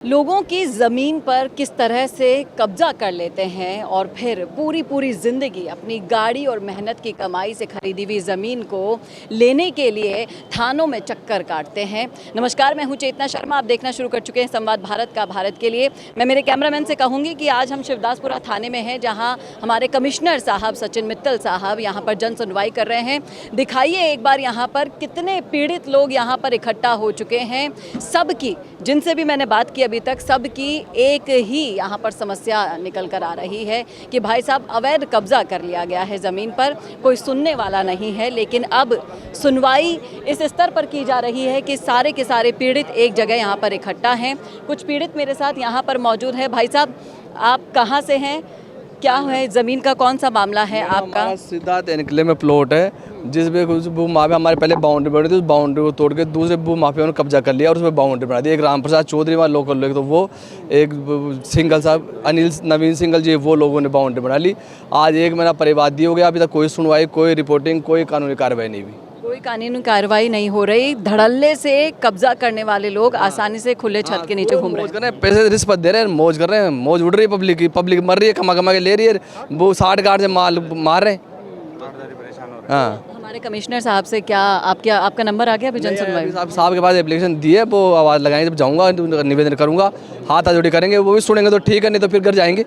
लोगों की ज़मीन पर किस तरह से कब्जा कर लेते हैं और फिर पूरी पूरी ज़िंदगी अपनी गाड़ी और मेहनत की कमाई से खरीदी हुई ज़मीन को लेने के लिए थानों में चक्कर काटते हैं। नमस्कार, मैं हूं चेतना शर्मा। आप देखना शुरू कर चुके हैं संवाद भारत का भारत के लिए। मैं मेरे कैमरामैन से कहूँगी कि आज हम शिवदासपुरा थाने में हैं, जहाँ हमारे कमिश्नर साहब सचिन मित्तल साहब यहाँ पर जन सुनवाई कर रहे हैं। दिखाइए एक बार यहाँ पर कितने पीड़ित लोग यहाँ पर इकट्ठा हो चुके हैं। सबकी, जिनसे भी मैंने बात की अभी तक, सबकी एक ही यहाँ पर समस्या निकल कर आ रही है कि भाई साहब, अवैध कब्जा कर लिया गया है ज़मीन पर, कोई सुनने वाला नहीं है। लेकिन अब सुनवाई इस स्तर पर की जा रही है कि सारे के सारे पीड़ित एक जगह यहाँ पर इकट्ठा हैं। कुछ पीड़ित मेरे साथ यहाँ पर मौजूद है। भाई साहब, आप कहाँ से हैं, क्या है, ज़मीन का कौन सा मामला है आपका? सिद्धार्थ एनक्लेव में प्लॉट है, जिसमें कुछ भूमि माफिया हमारे पहले बाउंड्री बनी थी, उस बाउंड्री को तोड़ के दूसरे भूमि माफिया ने कब्जा कर लिया और उसमें बाउंड्री बना दी। एक राम प्रसाद चौधरी वहाँ लोकल लोग, तो वो एक सिंगल साहब अनिल नवीन सिंगल जी, वो लोगों ने बाउंड्री बना ली। आज एक महीना परिवादी हो गया, अभी तक कोई सुनवाई, कोई रिपोर्टिंग, कोई कानूनी कार्रवाई नहीं हुई। कोई कानूनी कार्रवाई नहीं हो रही। धड़ल्ले से कब्जा करने वाले लोग आसानी से खुले छत के नीचे घूम रहे हैं, पैसे रिश्वत दे रहे हैं, मौज कर रहे हैं, मौज उड़ रही है पब्लिक की। पब्लिक मर रही है, कमा कमा के ले रही है, वो 60 गार्ड से माल मार रहे हैं। हाँ, हमारे कमिश्नर साहब से क्या आपका नंबर आ गया अभी जन सुनवाई? साहब के पास एप्लीकेशन दी है, वो आवाज़ लगाएंगे, जब जाऊँगा निवेदन करूँगा, हाथ जोड़ी करेंगे, वो भी सुनेंगे तो ठीक है, नहीं तो फिर घर जाएंगे।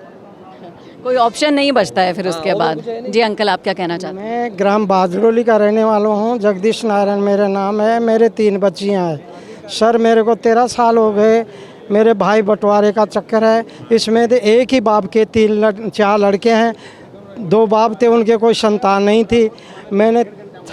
कोई ऑप्शन नहीं बचता है फिर उसके बाद। जी अंकल, आप क्या कहना चाहते हैं? मैं ग्राम बाजरोली का रहने वाला हूँ। जगदीश नारायण मेरा नाम है। मेरे 3 बच्चियाँ हैं। सर, मेरे को 13 साल हो गए। मेरे भाई बंटवारे का चक्कर है। इसमें तो एक ही बाप के 4 लड़के हैं। 2 बाप थे, उनके कोई संतान नहीं थी। मैंने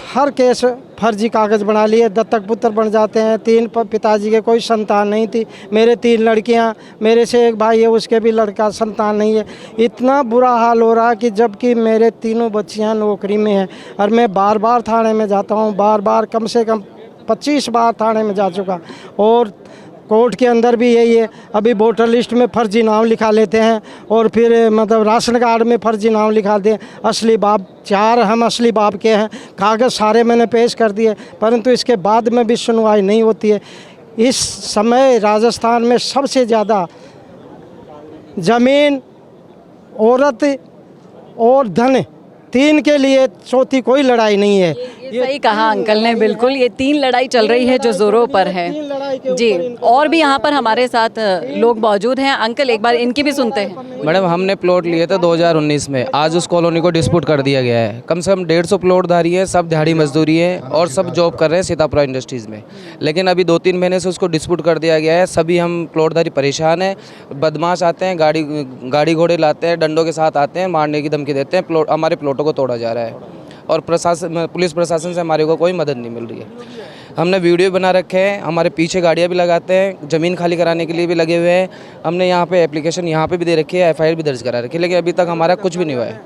हर केस फर्जी कागज़ बना लिए, दत्तक पुत्र बन जाते हैं। 3 पिताजी के कोई संतान नहीं थी। मेरे 3 लड़कियां, मेरे से एक भाई है, उसके भी लड़का संतान नहीं है। इतना बुरा हाल हो रहा है कि जबकि मेरे तीनों बच्चियां नौकरी में हैं और मैं बार बार थाने में जाता हूं, बार कम से कम 25 बार थाने में जा चुका। और कोर्ट के अंदर भी यही है। अभी वोटर लिस्ट में फर्जी नाम लिखा लेते हैं और फिर मतलब राशन कार्ड में फर्जी नाम लिखा दें। असली बाप 4 हम असली बाप के हैं। कागज़ सारे मैंने पेश कर दिए, परंतु इसके बाद में भी सुनवाई नहीं होती है। इस समय राजस्थान में सबसे ज़्यादा ज़मीन, औरत और धन, 3 के लिए चौथी कोई लड़ाई नहीं है। ये सही कहा अंकल ने, बिल्कुल। ये 3 लड़ाई चल रही है जो जोरों पर है। जी, और भी यहाँ पर हमारे साथ लोग मौजूद हैं। अंकल, एक बार इनकी भी सुनते हैं। मैडम, हमने प्लॉट लिए थे 2019 में। आज उस कॉलोनी को डिस्प्यूट कर दिया गया है। कम से कम 150 प्लॉटधारी है, सब दिहाड़ी मजदूरी है और सब जॉब कर रहे हैं सीतापुरा इंडस्ट्रीज़ में। लेकिन अभी 2-3 महीने से उसको डिस्प्यूट कर दिया गया है। सभी हम प्लॉटधारी परेशान हैं। बदमाश आते हैं, गाड़ी घोड़े लाते हैं, डंडों के साथ आते हैं, मारने की धमकी देते हैं। हमारे प्लॉटों को तोड़ा जा रहा है और पुलिस प्रशासन से हमारे को कोई मदद नहीं मिल रही है। हमने वीडियो बना रखे हैं, हमारे पीछे गाड़ियाँ भी लगाते हैं, ज़मीन खाली कराने के लिए भी लगे हुए हैं। हमने यहाँ पे एप्लीकेशन यहाँ पे भी दे रखी है, FIR भी दर्ज करा रखी है, लेकिन अभी तक हमारा कुछ भी नहीं हुआ है।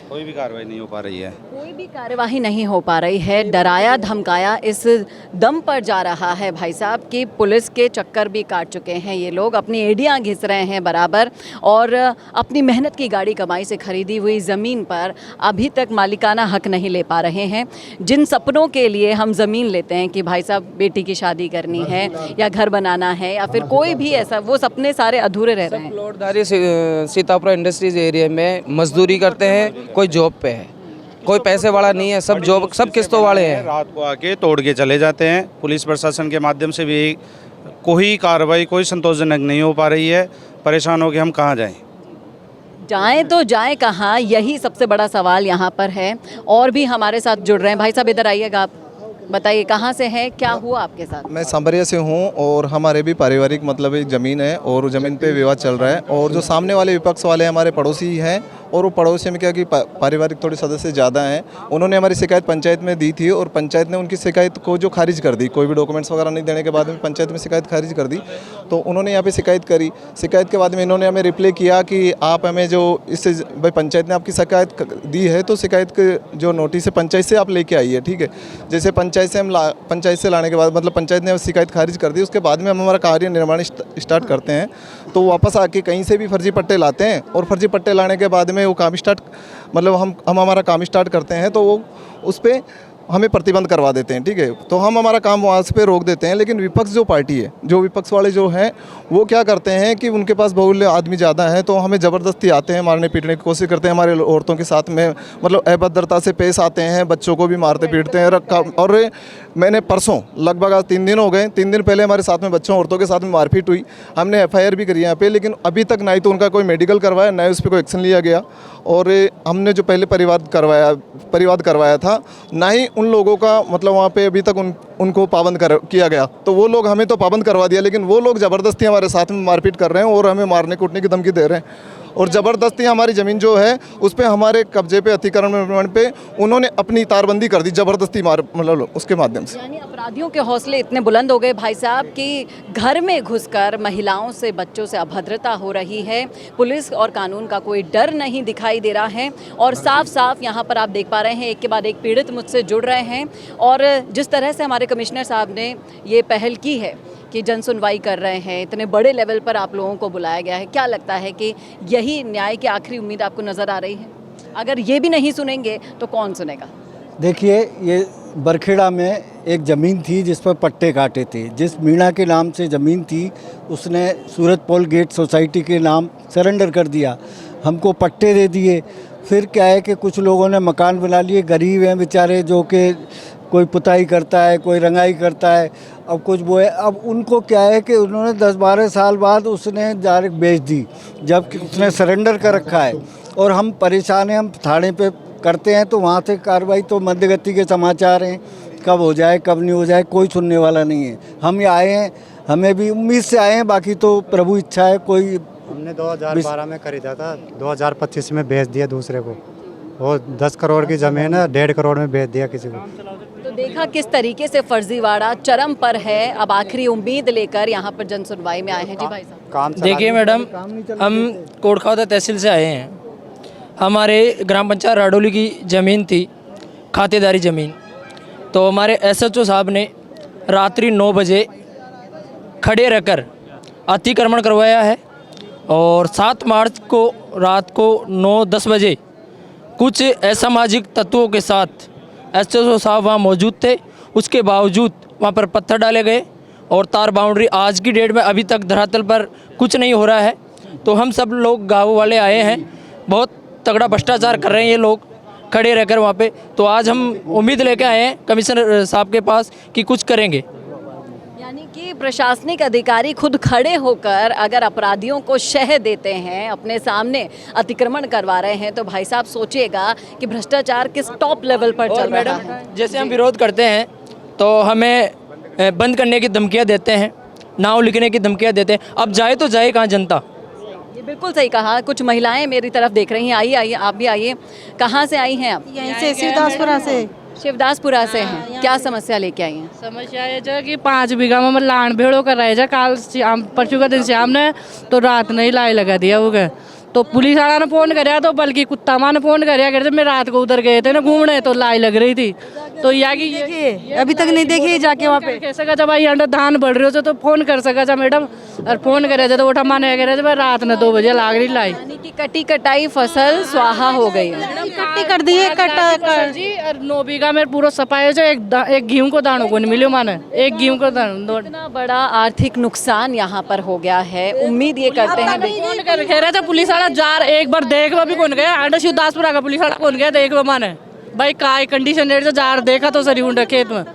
कोई भी कार्रवाई नहीं हो पा रही है। कोई भी कार्यवाही नहीं हो पा रही है। डराया धमकाया इस दम पर जा रहा है भाई साहब कि पुलिस के चक्कर भी काट चुके हैं ये लोग। अपनी एड़ियाँ घिस रहे हैं बराबर और अपनी मेहनत की गाड़ी कमाई से खरीदी हुई ज़मीन पर अभी तक मालिकाना हक नहीं ले पा रहे हैं। जिन सपनों के लिए हम ज़मीन लेते हैं कि भाई साहब बेटी की शादी करनी है या घर बनाना है या फिर कोई भी ऐसा, वो सपने सारे अधूरे रह रहे हैं। प्लॉटधारी सीतापुरा इंडस्ट्रीज एरिया में मजदूरी करते हैं, कोई जॉब पे है, कोई पैसे वाला नहीं है, सब जॉब, सब किस्तों वाले हैं। रात को आके तोड़ के चले जाते हैं। पुलिस प्रशासन के माध्यम से भी कोई कार्रवाई, कोई संतोषजनक नहीं हो पा रही है। परेशान हो के हम कहाँ जाएं? जाएं तो जाएं कहाँ, यही सबसे बड़ा सवाल यहाँ पर है। और भी हमारे साथ जुड़ रहे हैं। भाई साहब, इधर आइएगा, आप बताइए कहाँ से हैं, क्या हुआ आपके साथ? मैं सांबरिया से हूँ और हमारे भी पारिवारिक मतलब एक ज़मीन है और ज़मीन पे विवाद चल रहा है। और जो सामने वाले विपक्ष वाले हमारे पड़ोसी हैं, और वो पड़ोसी में क्या कि पारिवारिक थोड़े सदस्य ज़्यादा हैं। उन्होंने हमारी शिकायत पंचायत में दी थी और पंचायत ने उनकी शिकायत को जो खारिज कर दी, कोई भी डॉक्यूमेंट्स वगैरह नहीं देने के बाद में पंचायत में शिकायत खारिज कर दी। तो उन्होंने यहाँ पे शिकायत करी। शिकायत के बाद में इन्होंने हमें रिप्लाई किया कि आप हमें जो इससे भाई पंचायत ने आपकी शिकायत दी है, तो शिकायत के जो नोटिस है पंचायत से आप लेके आइए, ठीक है। जैसे पंचायत से लाने के बाद मतलब पंचायत ने शिकायत खारिज कर दी, उसके बाद में हम हमारा कार्य निर्माण स्टार्ट करते हैं। तो वापस आके कहीं से भी फर्जी पट्टे लाते हैं और फर्जी पट्टे लाने के बाद में वो काम स्टार्ट मतलब हम हमारा काम स्टार्ट करते हैं। तो वो उस पर हमें प्रतिबंध करवा देते हैं, ठीक है। तो हम हमारा काम वहाँ से पे रोक देते हैं। लेकिन विपक्ष जो पार्टी है, जो विपक्ष वाले जो हैं, वो क्या करते हैं कि उनके पास बहुल्य आदमी ज़्यादा हैं, तो हमें ज़बरदस्ती आते हैं, मारने पीटने की कोशिश करते हैं, हमारे औरतों के साथ में मतलब अभद्रता से पेश आते हैं, बच्चों को भी मारते पीटते हैं। और मैंने परसों लगभग आज 3 दिन हो गए, 3 दिन पहले हमारे साथ में बच्चों औरतों के साथ में मारपीट हुई। हमने FIR भी करी यहाँ पे, लेकिन अभी तक ना ही तो उनका कोई मेडिकल करवाया, ना ही उस पर कोई एक्शन लिया गया। और हमने जो पहले परिवाद करवाया था, ना ही उन लोगों का मतलब वहाँ पे अभी तक उनको पाबंद किया गया। तो वो लोग हमें तो पाबंद करवा दिया, लेकिन वो लोग ज़बरदस्ती हमारे साथ में मारपीट कर रहे हैं और हमें मारने कूटने की धमकी दे रहे हैं। और ज़बरदस्ती हमारी ज़मीन जो है उस पर हमारे कब्जे पे अतिक्रमण पे उन्होंने अपनी तारबंदी कर दी ज़बरदस्ती मतलब उसके माध्यम से। यानी अपराधियों के हौसले इतने बुलंद हो गए भाई साहब कि घर में घुसकर महिलाओं से, बच्चों से अभद्रता हो रही है। पुलिस और कानून का कोई डर नहीं दिखाई दे रहा है। और साफ साफ यहाँ पर आप देख पा रहे हैं, एक के बाद एक पीड़ित मुझसे जुड़ रहे हैं। और जिस तरह से हमारे कमिश्नर साहब ने ये पहल की है कि जन सुनवाई कर रहे हैं, इतने बड़े लेवल पर आप लोगों को बुलाया गया है, क्या लगता है कि यही न्याय की आखिरी उम्मीद आपको नज़र आ रही है? अगर ये भी नहीं सुनेंगे तो कौन सुनेगा? देखिए, ये बरखेड़ा में एक ज़मीन थी जिस पर पट्टे काटे थे। जिस मीणा के नाम से ज़मीन थी, उसने सूरत पोल गेट सोसाइटी के नाम सरेंडर कर दिया, हमको पट्टे दे दिए। फिर क्या है कि कुछ लोगों ने मकान बना लिए, गरीब हैं बेचारे, जो कि कोई पुताई करता है, कोई रंगाई करता है, अब कुछ वो है। अब उनको क्या है कि उन्होंने 10-12 साल बाद उसने डायरेक्ट बेच दी, जबकि उसने सरेंडर कर रखा है। और हम परेशान हैं, हम थाने पे करते हैं तो वहाँ से कार्रवाई, तो मध्यगति के समाचार हैं, कब हो जाए कब नहीं हो जाए, कोई सुनने वाला नहीं है। हम ये आए हैं, हमें भी उम्मीद से आए हैं, बाकी तो प्रभु इच्छा है। कोई हमने 2012 में खरीदा था, 2025 में बेच दिया दूसरे को। वो 10 करोड़ की ज़मीन है, 1.5 करोड़ में बेच दिया किसी को। तो देखा किस तरीके से फर्जीवाड़ा चरम पर है। अब आखिरी उम्मीद लेकर यहाँ पर जन सुनवाई में आए हैं। जी भाई साहब, देखिए मैडम, हम कोटखावदा तहसील से आए हैं। हमारे ग्राम पंचायत राडोली की ज़मीन थी, खातेदारी ज़मीन। तो हमारे SHO साहब ने रात्रि 9 बजे खड़े रहकर अतिक्रमण करवाया है। और 7 मार्च को रात को 9-10 बजे कुछ असामाजिक तत्वों के साथ SHO साहब वहाँ मौजूद थे। उसके बावजूद वहाँ पर पत्थर डाले गए और तार बाउंड्री आज की डेट में अभी तक धरातल पर कुछ नहीं हो रहा है। तो हम सब लोग गाँव वाले आए हैं, बहुत तगड़ा भ्रष्टाचार कर रहे हैं ये लोग खड़े रहकर वहाँ पे। तो आज हम उम्मीद लेके आए हैं कमिश्नर साहब के पास कि कुछ करेंगे। यानी कि प्रशासनिक अधिकारी खुद खड़े होकर अगर अपराधियों को शह देते हैं, अपने सामने अतिक्रमण करवा रहे हैं, तो भाई साहब सोचिएगा कि भ्रष्टाचार किस टॉप लेवल पर चल रहा है। जैसे हम विरोध करते हैं तो हमें बंद करने की धमकियाँ देते हैं, नाव लिखने की धमकियाँ देते हैं। अब जाए तो जाए कहाँ जनता? ये बिल्कुल सही कहा। कुछ महिलाएं मेरी तरफ देख रही हैं। आइए आइए, आप भी आइए। कहाँ से आई हैं आप? यहीं से, शिवदासपुरा से। शिवदासपुरा से हैं। क्या समस्या लेके आई हैं? समस्या ये जो कि 5 बीघा में लान भेड़ों कर रहे हैं। काल शाम परसों का दिन शाम ने तो रात नहीं लाई लगा दिया वो गए। तो पुलिस वाला ने फ़ोन कराया, तो बल्कि कुत्ता माँ ने फ़ोन कराया करते। मैं रात को उधर गए थे ना घूमने, तो लाई लग रही थी। तो या कि ये अभी तक नहीं देखी जाके वहाँ पे कैसे का जब आई अंडर धान बढ़ रहे हो तो फ़ोन कर सका जा मैडम। और फ़ोन करे तो उठा माने कह रहे थे रात ने 2 बजे लाग रही लाई। यानी कि कटी कटाई फसल स्वाहा हो गई है। कट्टी कर दी है कटा कर जी। और 9 बीघा में पूरा सफाई जो एक गेहूँ को दानों को नहीं मिले माने, एक गेहूँ को दानों। इतना बड़ा आर्थिक नुकसान यहाँ पर हो गया है। उम्मीद ये करते हैं फोन कर कह रहे थे पुलिस वाला जार एक बार देख लो भी कौन गया। अंडर शिवदासपुरा का पुलिस वाला कौन गया देख लो माने भाई काय कंडीशन रेट से जार देखा तो सरी उंडा खेत में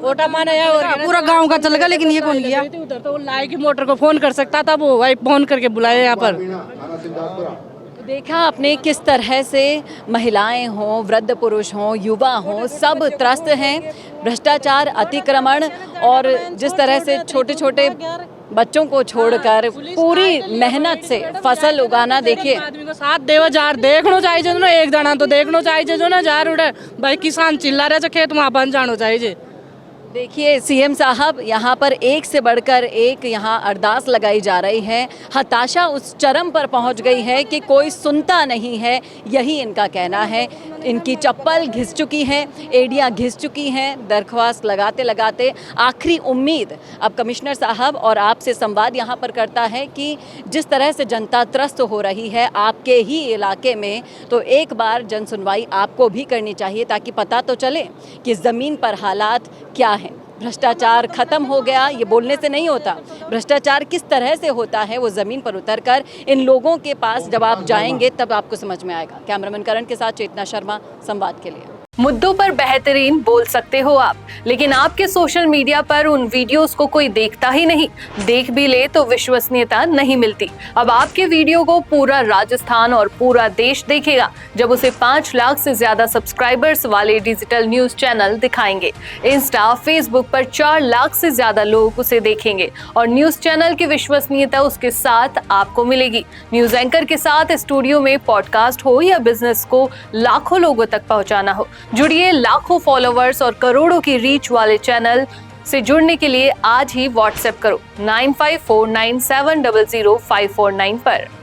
ओटा माने या और पूरा गांव का चल गया, लेकिन ये कौन गया उधर। तो लाई की मोटर को फोन कर सकता था, वो भाई फोन करके बुलाया यहाँ पर। देखा आपने किस तरह से महिलाएं हों, वृद्ध पुरुष हों, युवा हों, सब त्रस्त हैं। भ्रष्टाचार, अतिक्रमण और जिस तरह से छोटे छोटे बच्चों को छोड़कर पूरी मेहनत से फसल उगाना। देखिए आदमी को साथ देवा जार देखना चाहिए जो ना, एक दाना तो देखना चाहिए जो ना जार उड़े भाई। किसान चिल्ला रहे खेत में बन जाना चाहिए। देखिए सीएम साहब, यहाँ पर एक से बढ़कर एक यहाँ अरदास लगाई जा रही है। हताशा उस चरम पर पहुँच गई है कि कोई सुनता नहीं है, यही इनका कहना है। इनकी चप्पल घिस चुकी हैं, एड़ियाँ घिस चुकी हैं। दरख्वास्त लगाते लगाते आखिरी उम्मीद अब कमिश्नर साहब और आपसे संवाद यहाँ पर करता है कि जिस तरह से जनता त्रस्त हो रही है आपके ही इलाके में, तो एक बार जन सुनवाई आपको भी करनी चाहिए ताकि पता तो चले कि ज़मीन पर हालात क्या हैं। भ्रष्टाचार खत्म हो गया, ये बोलने से नहीं होता। भ्रष्टाचार किस तरह से होता है वो ज़मीन पर उतरकर इन लोगों के पास जब आप जाएंगे तब आपको समझ में आएगा। कैमरामैन करण के साथ चेतना शर्मा, संवाद के लिए। मुद्दों पर बेहतरीन बोल सकते हो आप, लेकिन आपके सोशल मीडिया पर उन वीडियोस को कोई देखता ही नहीं। देख भी ले तो विश्वसनीयता नहीं मिलती। अब आपके वीडियो को पूरा राजस्थान और पूरा देश देखेगा जब उसे 5 लाख से ज्यादा सब्सक्राइबर्स वाले डिजिटल न्यूज चैनल दिखाएंगे। इंस्टा, फेसबुक पर 4 लाख से ज्यादा लोग उसे देखेंगे और न्यूज चैनल की विश्वसनीयता उसके साथ आपको मिलेगी। न्यूज एंकर के साथ स्टूडियो में पॉडकास्ट हो या बिजनेस को लाखों लोगों तक पहुंचाना हो, जुड़िए लाखों फॉलोवर्स और करोड़ों की रीच वाले चैनल से जुड़ने के लिए आज ही व्हाट्सएप करो 9549700549 पर।